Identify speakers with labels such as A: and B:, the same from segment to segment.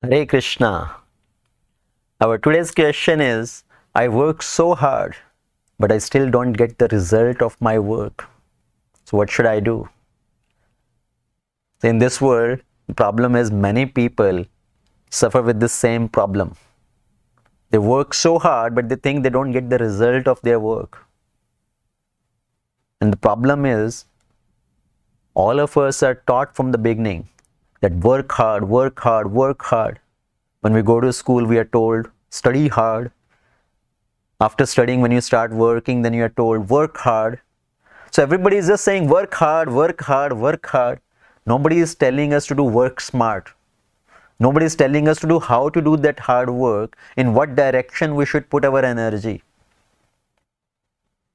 A: Hare Krishna. Our today's question is, I work so hard, but I still don't get the result of my work. So what should I do? In this world, the problem is many people suffer with the same problem. They work so hard, but they think they don't get the result of their work. And the problem is, all of us are taught from the beginning that work hard, work hard, work hard. When we go to school, we are told, study hard. After studying, when you start working, then you are told, work hard. So everybody is just saying, work hard, work hard, work hard. Nobody is telling us to do work smart. Nobody is telling us to do how to do that hard work, in what direction we should put our energy.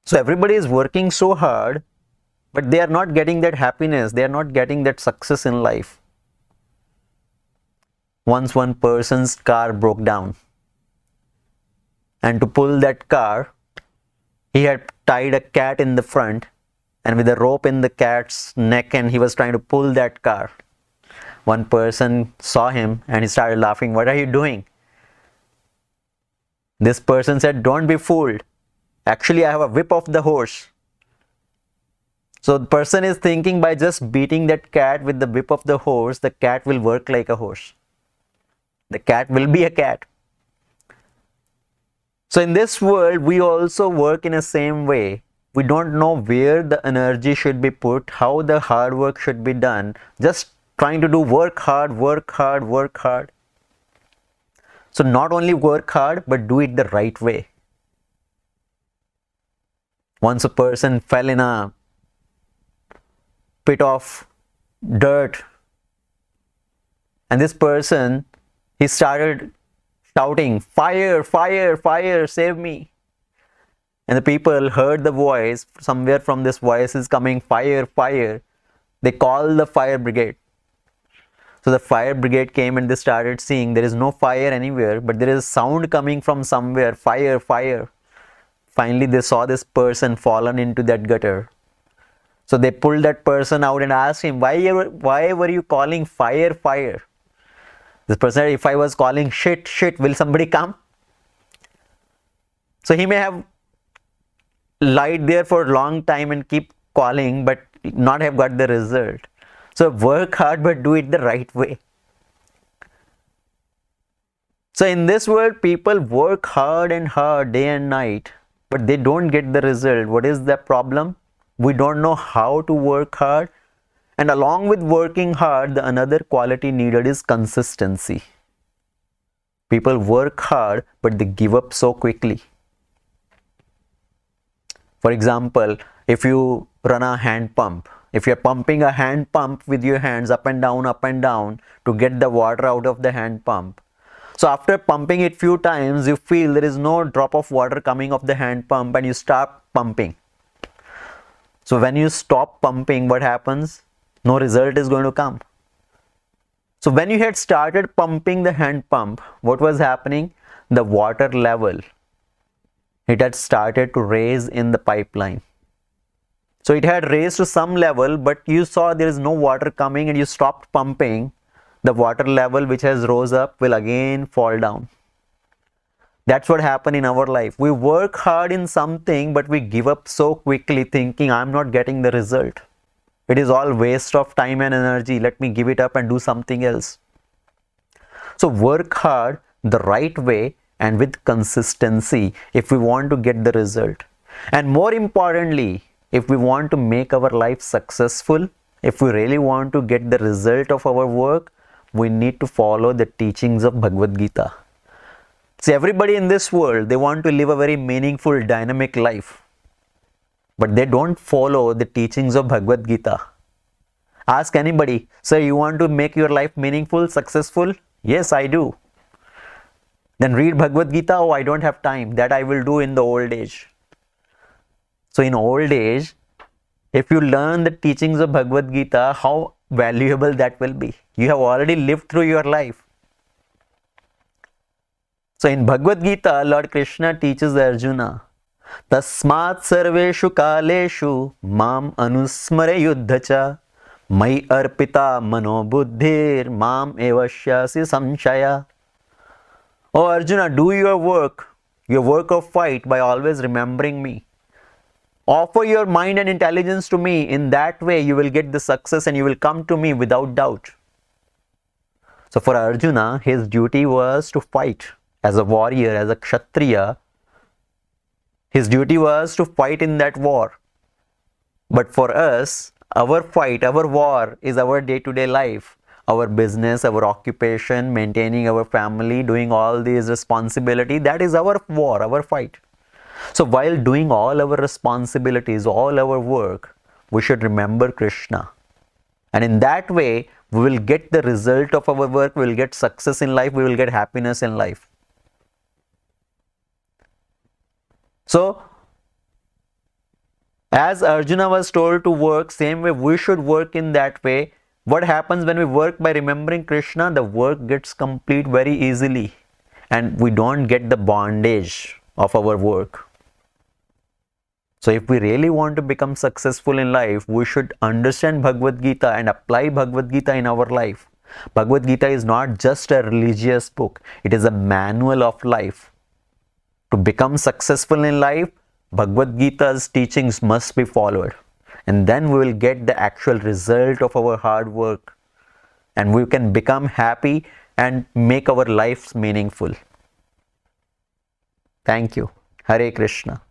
A: So everybody is working so hard, but they are not getting that happiness. They are not getting that success in life. Once one person's car broke down, and to pull that car, he had tied a cat in the front and with a rope in the cat's neck, and he was trying to pull that car. One person saw him and he started laughing. What are you doing? This person said, don't be fooled. Actually, I have a whip of the horse. So the person is thinking by just beating that cat with the whip of the horse, the cat will work like a horse. The cat will be a cat. So in this world, we also work in the same way. We don't know where the energy should be put, how the hard work should be done. Just trying to do work hard, work hard, work hard. So not only work hard, but do it the right way. Once a person fell in a pit of dirt, and this person, he started shouting, fire, fire, fire, save me. And the people heard the voice, somewhere from this voice is coming, fire, fire. They called the fire brigade. So the fire brigade came and they started seeing there is no fire anywhere, but there is sound coming from somewhere, fire, fire. Finally, they saw this person fallen into that gutter. So they pulled that person out and asked him, why were you calling fire, fire? This person said, if I was calling shit, shit, will somebody come? So he may have lied there for a long time and keep calling, but not have got the result. So work hard, but do it the right way. So in this world, people work hard and hard day and night, but they don't get the result. What is the problem? We don't know how to work hard. And along with working hard, the another quality needed is consistency. People work hard, but they give up so quickly. For example, if you run a hand pump, if you're pumping a hand pump with your hands up and down to get the water out of the hand pump. So after pumping it few times, you feel there is no drop of water coming off the hand pump and you stop pumping. So when you stop pumping, what happens? No result is going to come. So when you had started pumping the hand pump, what was happening? The water level, it had started to raise in the pipeline. So it had raised to some level, but you saw there is no water coming and you stopped pumping. The water level which has rose up will again fall down. That's what happened in our life. We work hard in something, but we give up so quickly thinking, I'm not getting the result. It is all waste of time and energy. Let me give it up and do something else. So work hard the right way and with consistency if we want to get the result. And more importantly, if we want to make our life successful, if we really want to get the result of our work, we need to follow the teachings of Bhagavad Gita. See, everybody in this world, they want to live a very meaningful, dynamic life. But they don't follow the teachings of Bhagavad Gita. Ask anybody, sir, you want to make your life meaningful, successful? Yes, I do. Then read Bhagavad Gita. Oh, I don't have time. That I will do in the old age. So in old age, if you learn the teachings of Bhagavad Gita, how valuable that will be. You have already lived through your life. So in Bhagavad Gita, Lord Krishna teaches Arjuna, Tasmat sarveshu kaleshu mam anusmare yuddhacha Mai arpita mano buddhir mam evashyasi samshaya. Oh Arjuna, do your work of fight by always remembering me. Offer your mind and intelligence to me. In that way, you will get the success and you will come to me without doubt. So for Arjuna, his duty was to fight as a warrior, as a Kshatriya. His duty was to fight in that war. But for us, our fight, our war is our day-to-day life. Our business, our occupation, maintaining our family, doing all these responsibility, that is our war, our fight. So while doing all our responsibilities, all our work, we should remember Krishna. And in that way, we will get the result of our work, we will get success in life, we will get happiness in life. So, as Arjuna was told to work, same way we should work in that way. What happens when we work by remembering Krishna? The work gets complete very easily and we don't get the bondage of our work. So if we really want to become successful in life, we should understand Bhagavad Gita and apply Bhagavad Gita in our life. Bhagavad Gita is not just a religious book, it is a manual of life. To become successful in life, Bhagavad Gita's teachings must be followed. And then we will get the actual result of our hard work. And we can become happy and make our lives meaningful. Thank you. Hare Krishna.